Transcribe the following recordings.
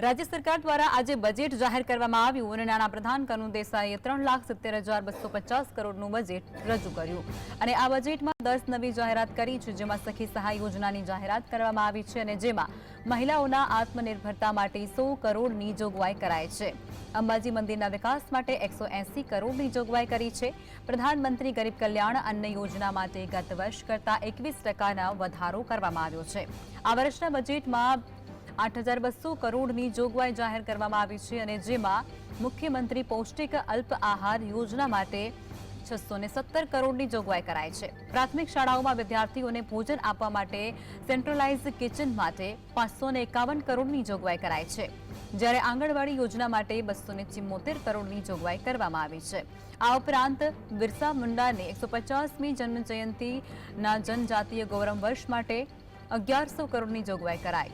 राज्य सरकार द्वारा आज बजेट जाहिर करवामां आव्युं अने नाणाप्रधान कनु देसाईए 3,70,250 करोड़नुं बजेट रजू कर्युं अने आ बजेटमां 10 नवी जाहेरात करी छे, जेमां सखी सहाय योजनानी जाहेरात करवामां आवी छे अने जेमां महिलाओना आत्मनिर्भरता माटे 100 करोड़नी जोगवाई कराई छे। अंबाजी मंदिरना विकास माटे 180 करोड़नी जोगवाई करी छे। प्रधानमंत्री गरीब कल्याण अन्न योजना माटे गत वर्ष करता 21% वधारो करवामां आव्यो छे। आ वर्षना बजेटमां 8,200 करोड़नी जोगवाई जाहिर करवामां आवी छे अने जेमां मुख्यमंत्री पौष्टिक अल्प आहार योजना माटे 617 करोड़नी जोगवाई कराई छे। प्राथमिक शाळाओमां विद्यार्थीओने भोजन आपवा माटे सेंट्रलाइज किचन माटे 551 करोड़नी जोगवाई कराई छे, ज्यारे आंगणवाड़ी योजना माटे 274 करोड़नी जोगवाई करवामां आवी छे। आ उपरांत बिरसा मुंडाने 150मी जन्म जयंतीना जनजातीय गौरव वर्ष माटे 1100 करोड़नी जोगवाई कराई।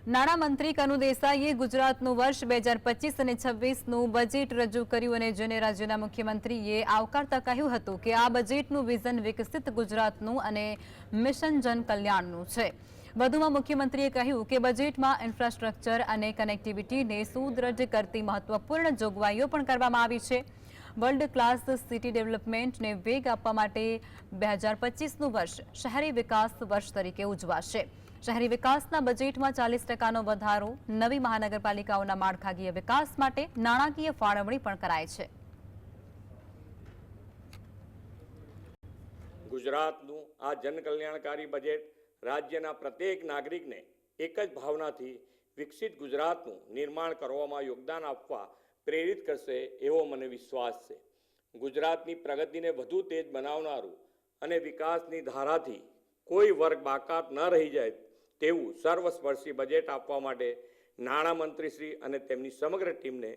नाणामंत्री कनु देसाईए गुजरातનું વર્ષ 2025 અને 26નું બજેટ રજૂ કર્યું અને જેને રાજ્યના મુખ્યમંત્રીએ આવકારતા કહ્યું હતું કે આ બજેટનું વિઝન વિકસિત ગુજરાતનું અને મિશન જન કલ્યાણનું છે। વધુમાં મુખ્યમંત્રીએ કહ્યું કે બજેટમાં ઇન્ફ્રાસ્ટ્રક્ચર અને કનેક્ટિવિટીને સુદૃઢ કરતી મહત્વપૂર્ણ જોગવાઈઓ પણ કરવામાં આવી છે। વર્લ્ડ ક્લાસ સિટી ડેવલપમેન્ટને વેગ આપવા માટે 2025નું વર્ષ શહેરી વિકાસ વર્ષ તરીકે ઉજવાશે। शहरी विकासना बजेटमां 40% वधारो, नवी महानगरपालिकाओना माळखाकीय विकास माटे नाणाकीय फाळवणी पण कराय छे। गुजरातनुं आ जनकल्याणकारी बजेट राज्यना प्रत्येक नागरिकने एक ज भावनाथी विकसित गुजरातनुं निर्माण करवामां योगदान आपवा प्रेरित करशे एवो मने विश्वास छे। गुजरातनी प्रगतिने वधु तेज बनावनारुं अने विकासनी धाराथी कोई वर्ग बाकात न रही जाय तेवुं सर्वस्पर्शी बजेट आपवा माटे नाणामंत्री श्री अने तेमनी समग्र टीमने